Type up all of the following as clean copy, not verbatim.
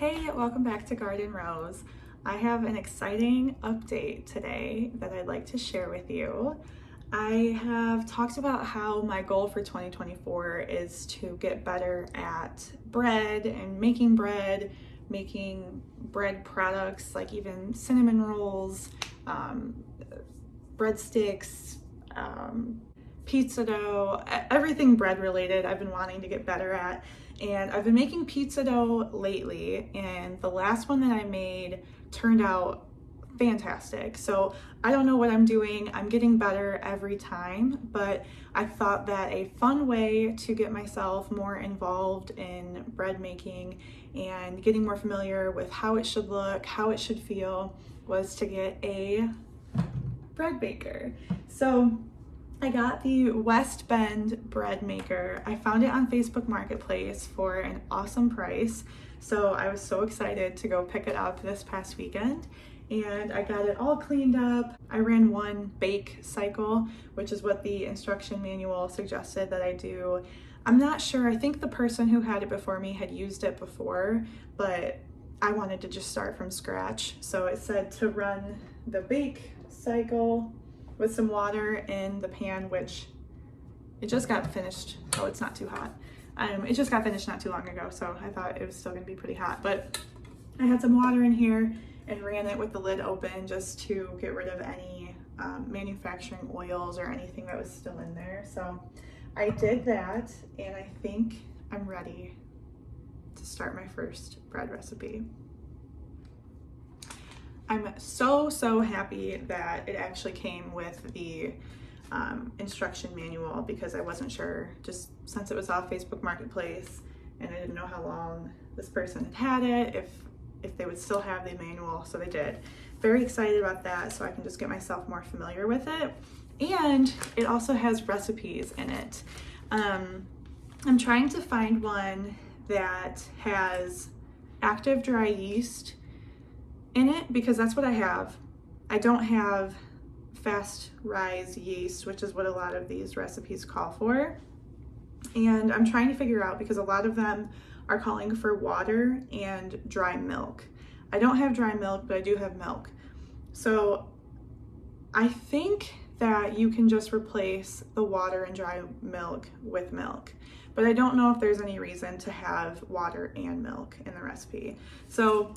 Hey, welcome back to Garden Rose. I have an exciting update today that I'd like to share with you. I have talked about how my goal for 2024 is to get better at bread and making bread products like even cinnamon rolls, breadsticks, pizza dough, everything bread related I've been wanting to get better at. And I've been making pizza dough lately, and the last one that I made turned out fantastic. So I don't know what I'm doing. I'm getting better every time, but I thought that a fun way to get myself more involved in bread making and getting more familiar with how it should look, how it should feel, was to get a bread maker. So I got the West Bend bread maker. I found it on Facebook Marketplace for an awesome price. So I was so excited to go pick it up this past weekend, and I got it all cleaned up. I ran one bake cycle, which is what the instruction manual suggested that I do. I'm not sure, I think the person who had it before me had used it before, but I wanted to just start from scratch. So it said to run the bake cycle with some water in the pan, which it just got finished. Oh, it's not too hot. It just got finished not too long ago, so I thought it was still gonna be pretty hot. But I had some water in here and ran it with the lid open just to get rid of any manufacturing oils or anything that was still in there. So I did that, and I think I'm ready to start my first bread recipe. I'm so happy that it actually came with the instruction manual, because I wasn't sure, just since it was off Facebook Marketplace and I didn't know how long this person had it, if they would still have the manual. So they did. Very excited about that, so I can just get myself more familiar with it. And it also has recipes in it. I'm trying to find one that has active dry yeast in it, because that's what I have. I don't have fast rise yeast, which is what a lot of these recipes call for. And I'm trying to figure out, because a lot of them are calling for water and dry milk. I don't have dry milk, but I do have milk. So I think that you can just replace the water and dry milk with milk, but I don't know if there's any reason to have water and milk in the recipe. So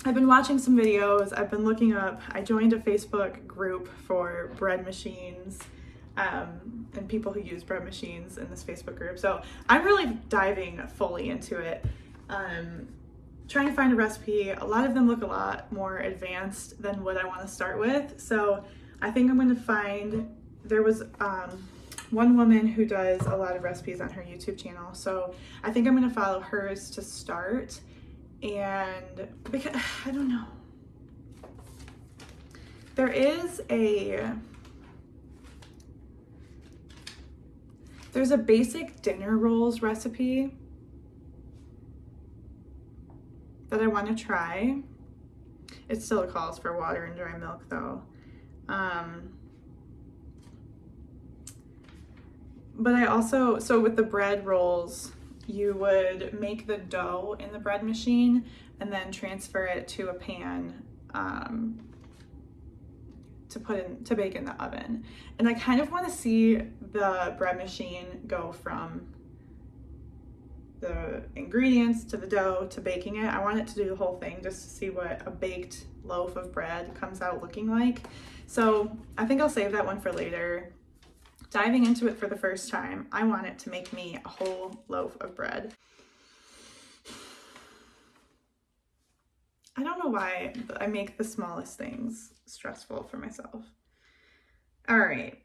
I've been watching some videos, I've been looking up, I joined a Facebook group for bread machines and people who use bread machines in this Facebook group. So I'm really diving fully into it, trying to find a recipe. A lot of them look a lot more advanced than what I want to start with. So I think I'm going to find, there was one woman who does a lot of recipes on her YouTube channel. So I think I'm going to follow hers to start. And because I don't know, there's a basic dinner rolls recipe that I want to try. It still calls for water and dry milk though. But I also, so with the bread rolls, you would make the dough in the bread machine and then transfer it to a pan to bake in the oven. And I kind of want to see the bread machine go from the ingredients to the dough to baking it. I want it to do the whole thing just to see what a baked loaf of bread comes out looking like. So I think I'll save that one for later. Diving into it for the first time, I want it to make me a whole loaf of bread. I don't know why I make the smallest things stressful for myself. All right.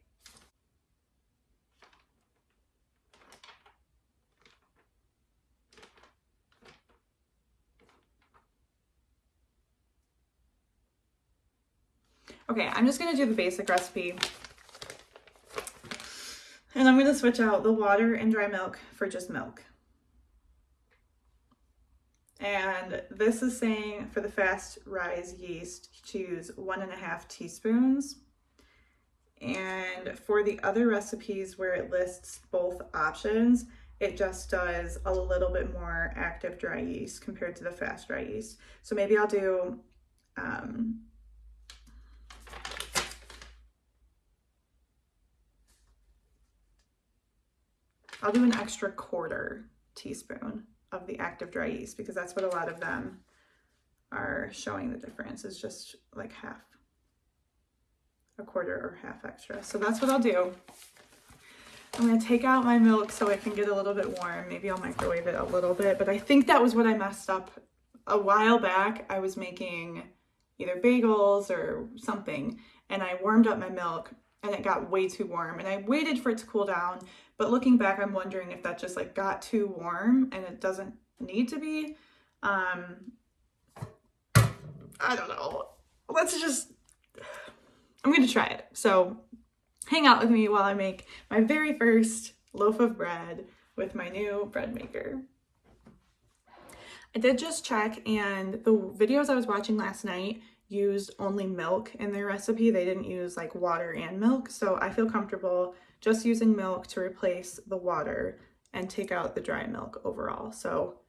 Okay, I'm just gonna do the basic recipe. And I'm going to switch out the water and dry milk for just milk. And this is saying for the fast rise yeast, choose 1.5 teaspoons. And for the other recipes where it lists both options, it just does a little bit more active dry yeast compared to the fast dry yeast. So maybe I'll do an extra 1/4 teaspoon of the active dry yeast, because that's what a lot of them are showing the difference, is just like half, 1/4 or half extra. So that's what I'll do. I'm gonna take out my milk so it can get a little bit warm. Maybe I'll microwave it a little bit, but I think that was what I messed up a while back. I was making either bagels or something, and I warmed up my milk and it got way too warm, and I waited for it to cool down. But looking back, I'm wondering if that just like got too warm and it doesn't need to be. I don't know. I'm gonna try it. So hang out with me while I make my very first loaf of bread with my new bread maker. I did just check, and the videos I was watching last night used only milk in their recipe. They didn't use like water and milk. So I feel comfortable just using milk to replace the water and take out the dry milk overall. So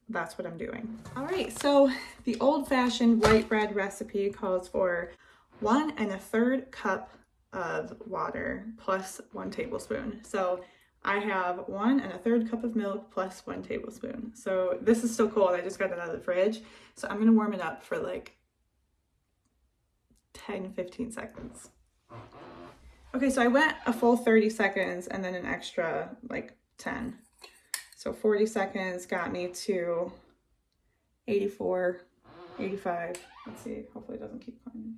that's what I'm doing. All right, so the old-fashioned white bread recipe calls for 1 1/3 cup of water plus 1 tablespoon. So I have 1 1/3 cup of milk plus 1 tablespoon. So this is still cold. I just got it out of the fridge. So I'm gonna warm it up for like 10-15 seconds. Okay, so I went a full 30 seconds and then an extra like 10. So 40 seconds got me to 84, 85. Let's see, hopefully it doesn't keep going.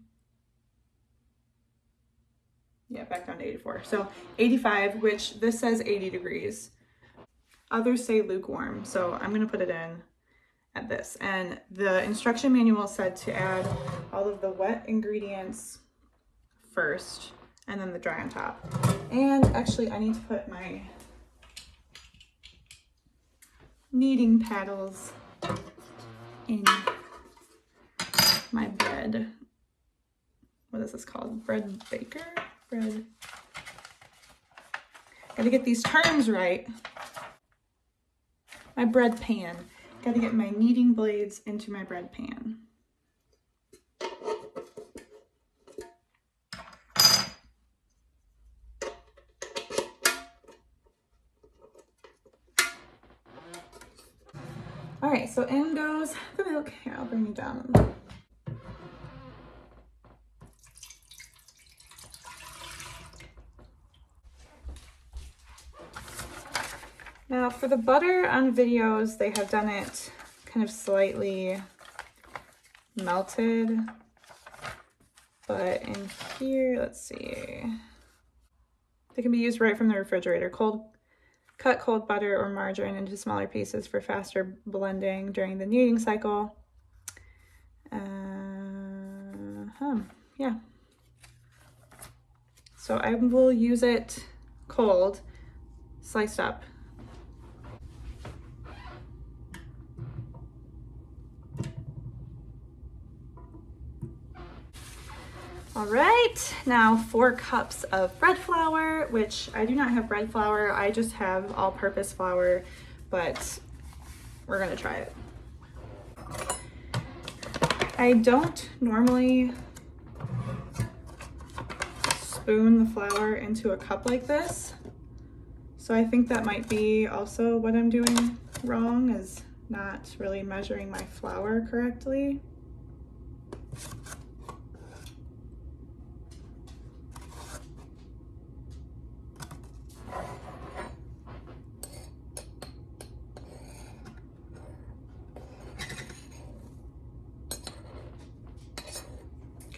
Yeah, back down to 84. So 85, which this says 80 degrees. Others say lukewarm, so I'm gonna put it in at this. And the instruction manual said to add all of the wet ingredients first and then the dry on top. And actually I need to put my kneading paddles in my bread. What is this called? Bread baker? Bread. Gotta get these terms right. My bread pan. Gotta get my kneading blades into my bread pan. All right, so in goes the milk. Here, I'll bring you down. Now for the butter on videos, they have done it kind of slightly melted, but in here, let's see. They can be used right from the refrigerator. Cut cold butter or margarine into smaller pieces for faster blending during the kneading cycle. Yeah. So I will use it cold, sliced up. All right, now 4 cups of bread flour, which I do not have bread flour. I just have all-purpose flour, but we're gonna try it. I don't normally spoon the flour into a cup like this, so I think that might be also what I'm doing wrong, is not really measuring my flour correctly.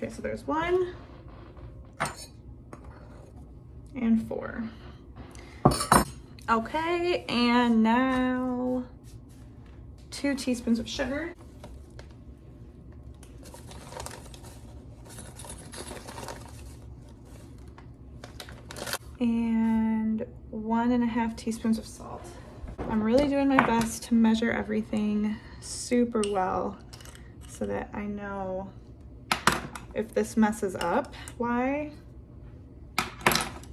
Okay, so there's 1 and 4. Okay, and now 2 teaspoons of sugar. And 1.5 teaspoons of salt. I'm really doing my best to measure everything super well so that I know if this messes up, why.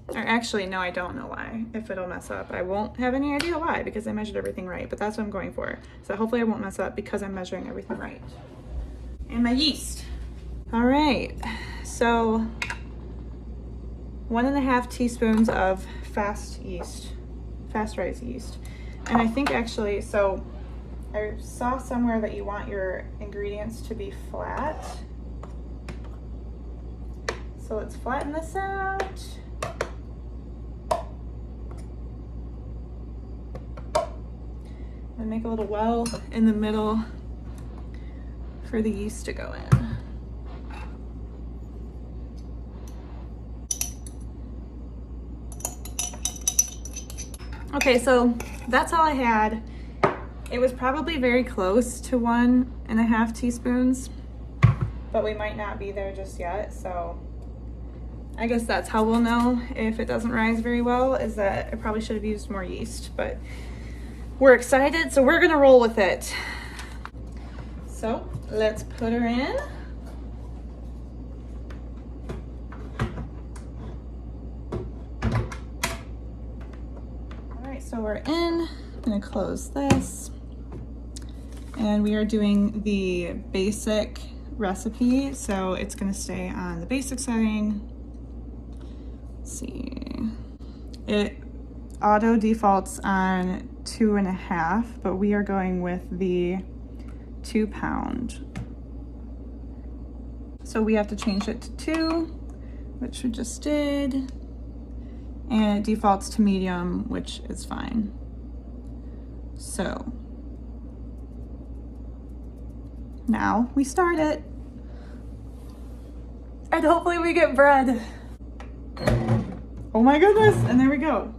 Or actually, no, I don't know why, if it'll mess up. I won't have any idea why because I measured everything right, but that's what I'm going for. So hopefully I won't mess up because I'm measuring everything right. And my yeast. All right, so 1.5 teaspoons of fast rise yeast. And I think actually, so I saw somewhere that you want your ingredients to be flat. So let's flatten this out. And make a little well in the middle for the yeast to go in. Okay, so that's all I had. It was probably very close to 1.5 teaspoons, but we might not be there just yet. So I guess that's how we'll know if it doesn't rise very well, is that I probably should have used more yeast, but we're excited, so we're gonna roll with it. So let's put her in. All right, so we're in. I'm gonna close this. And we are doing the basic recipe, so it's gonna stay on the basic setting. Let's see. It auto defaults on 2.5, but we are going with the 2 pound. So we have to change it to 2, which we just did. And it defaults to medium, which is fine. So now we start it. And hopefully we get bread. Oh my goodness, and there we go.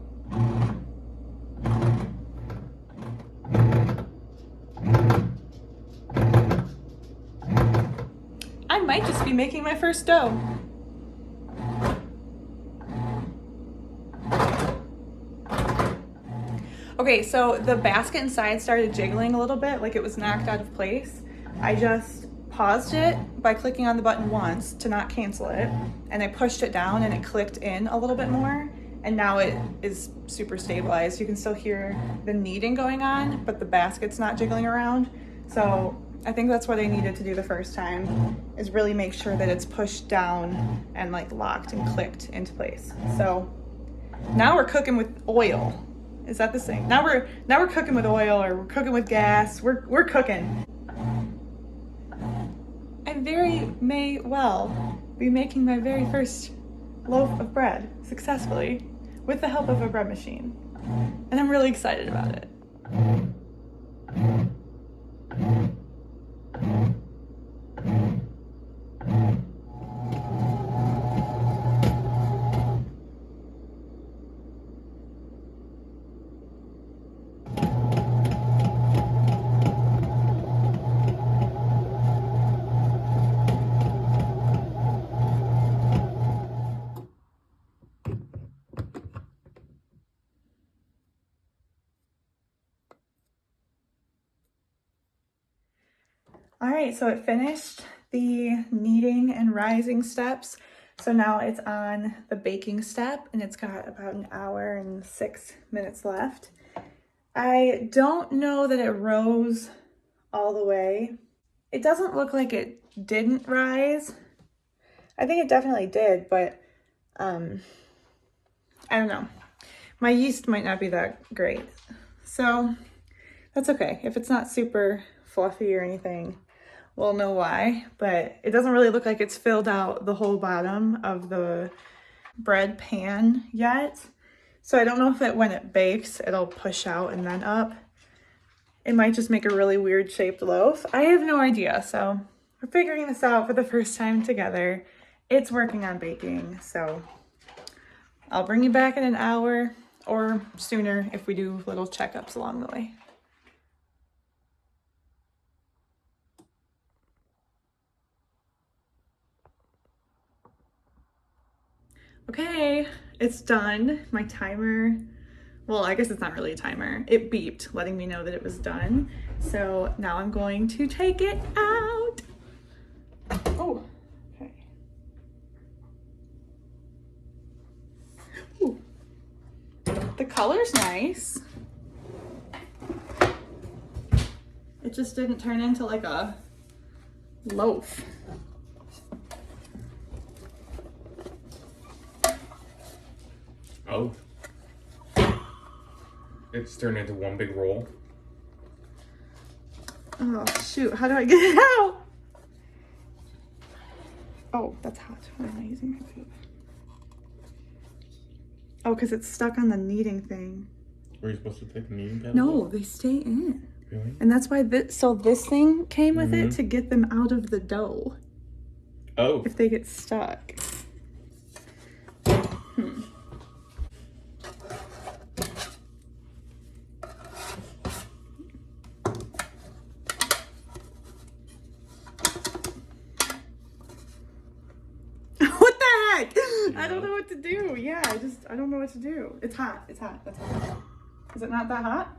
I might just be making my first dough. Okay, so the basket inside started jiggling a little bit, like it was knocked out of place. I just paused it by clicking on the button once to not cancel it, and I pushed it down and it clicked in a little bit more, and now it is super stabilized. You can still hear the kneading going on, but the basket's not jiggling around. So I think that's what I needed to do the first time, is really make sure that it's pushed down and like locked and clicked into place. So now we're cooking with oil. Is that the same? Now we're cooking with oil, or we're cooking with gas. We're cooking. I very may well be making my very first loaf of bread successfully with the help of a bread machine. And I'm really excited about it. All right, so it finished the kneading and rising steps. So now it's on the baking step, and it's got about 1 hour and 6 minutes left. I don't know that it rose all the way. It doesn't look like it didn't rise. I think it definitely did, but I don't know. My yeast might not be that great. So that's okay. If it's not super fluffy or anything, we'll know why, but it doesn't really look like it's filled out the whole bottom of the bread pan yet. So I don't know if when it bakes, it'll push out and then up. It might just make a really weird shaped loaf. I have no idea. So we're figuring this out for the first time together. It's working on baking. So I'll bring you back in 1 hour or sooner if we do little checkups along the way. Okay, it's done. My timer, well, I guess it's not really a timer. It beeped, letting me know that it was done. So now I'm going to take it out. Oh, okay. color's nice. It just didn't turn into like a loaf. Oh. It's turned into one big roll. Oh shoot, how do I get it out? Oh, that's hot. Why am I using my food? Oh, because it's stuck on the kneading thing. Were you supposed to take the kneading pad? No, they stay in. Really? And that's why this thing came with it to get them out of the dough. Oh. If they get stuck. What the heck? Yeah. I don't know what to do. Yeah, I don't know what to do. It's hot. It's hot. That's hot. Is it not that hot?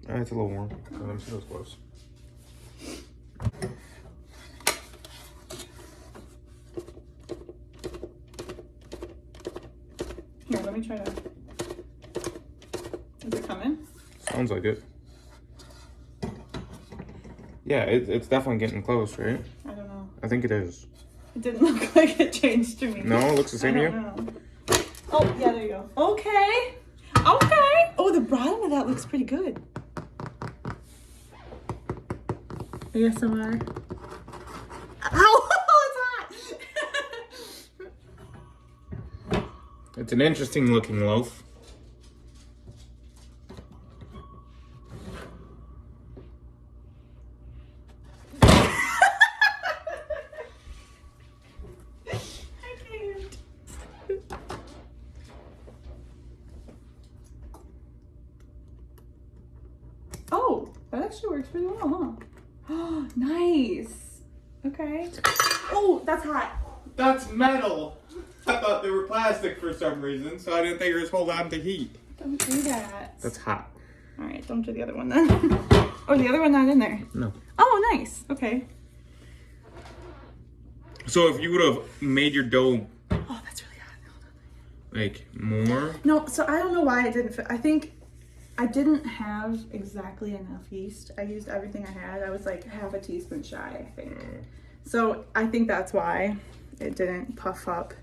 It's a little warm. Let me see those close. Here, let me try to. Is it coming? Sounds like it. Yeah, it's definitely getting close, right? I don't know. I think it is. It didn't look like it changed to me. No, it looks the same to you? Know. Oh, yeah, there you go. Okay. Okay. Oh, the bottom of that looks pretty good. ASMR. Ow! It's hot! It's an interesting looking loaf. Oh, that actually works pretty well, huh? Oh, nice. Okay. Oh, that's hot. That's metal. I thought they were plastic for some reason, so I didn't think it was hold on to heat. Don't do that. That's hot. All right, don't do the other one then. Oh, the other one not in there? No. Oh, nice. Okay. So if you would have made your dough Oh, that's really hot. Hold on. like more. No, so I don't know why it didn't fit. I think I didn't have exactly enough yeast. I used everything I had. I was like half a teaspoon shy, I think. So I think that's why it didn't puff up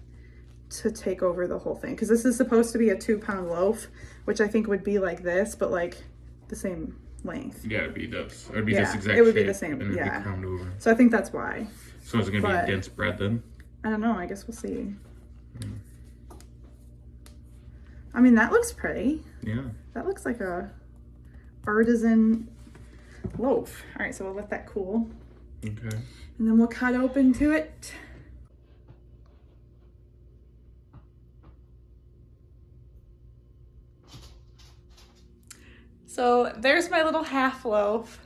to take over the whole thing. Because this is supposed to be a 2-pound loaf, which I think would be like this, but like the same length. Yeah, it'd be this. It'd be Yeah, this exact it would be shape, the same, and it'd yeah. be crumbed over. So I think that's why. So is it gonna be But- a dense bread then? I don't know. I guess we'll see. I mean, that looks pretty. Yeah. That looks like a artisan loaf. All right, so we'll let that cool. Okay. And then we'll cut open to it. So there's my little half loaf.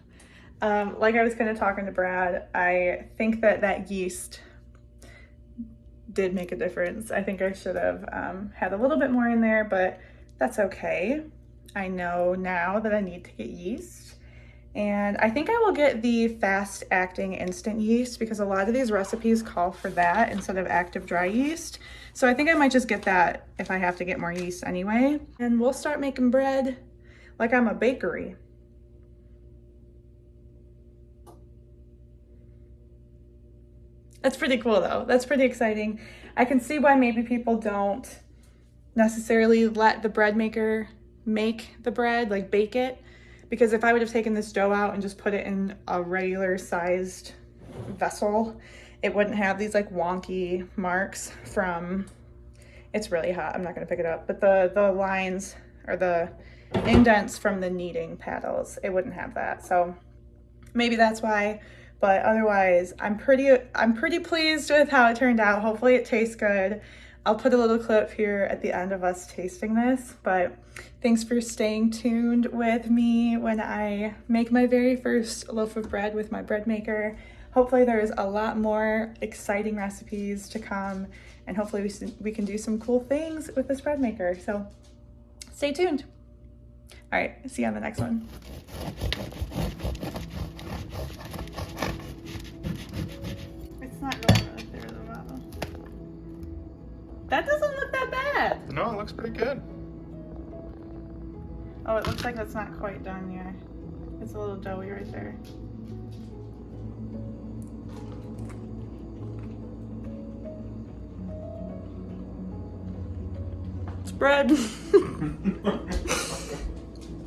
Like I was kind of talking to Brad, I think that yeast did make a difference. I think I should have had a little bit more in there, but that's okay. I know now that I need to get yeast. And I think I will get the fast acting instant yeast because a lot of these recipes call for that instead of active dry yeast. So I think I might just get that if I have to get more yeast anyway. And we'll start making bread like I'm a bakery. That's pretty cool though. That's pretty exciting. I can see why maybe people don't necessarily let the bread maker make the bread, like bake it. Because if I would have taken this dough out and just put it in a regular sized vessel, it wouldn't have these like wonky marks from, it's really hot, I'm not gonna pick it up, but the lines or the indents from the kneading paddles, it wouldn't have that. So maybe that's why, but otherwise I'm pretty pleased with how it turned out. Hopefully it tastes good. I'll put a little clip here at the end of us tasting this, but thanks for staying tuned with me when I make my very first loaf of bread with my bread maker. Hopefully there's a lot more exciting recipes to come, and hopefully we can do some cool things with this bread maker. So stay tuned. All right, see you on the next one. It's not going really through the bottom. That doesn't look that bad. No, it looks pretty good. Oh, it looks like that's not quite done yet. It's a little doughy right there. Spread.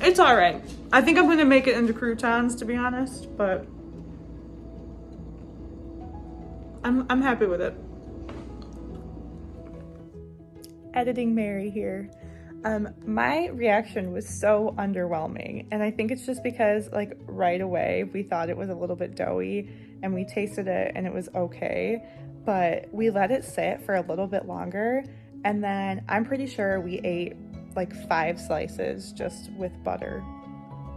It's all right. I think I'm gonna make it into croutons, to be honest, but I'm happy with it. Editing Mary here. My reaction was so underwhelming, and I think it's just because like right away we thought it was a little bit doughy and we tasted it and it was okay, but we let it sit for a little bit longer, and then I'm pretty sure we ate like 5 slices just with butter.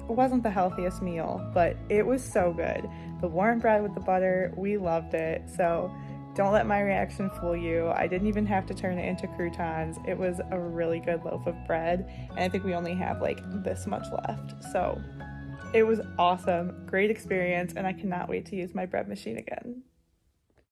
It wasn't the healthiest meal, but it was so good. The warm bread with the butter, we loved it. So don't let my reaction fool you. I didn't even have to turn it into croutons. It was a really good loaf of bread, and I think we only have like this much left. So it was awesome, great experience, and I cannot wait to use my bread machine again.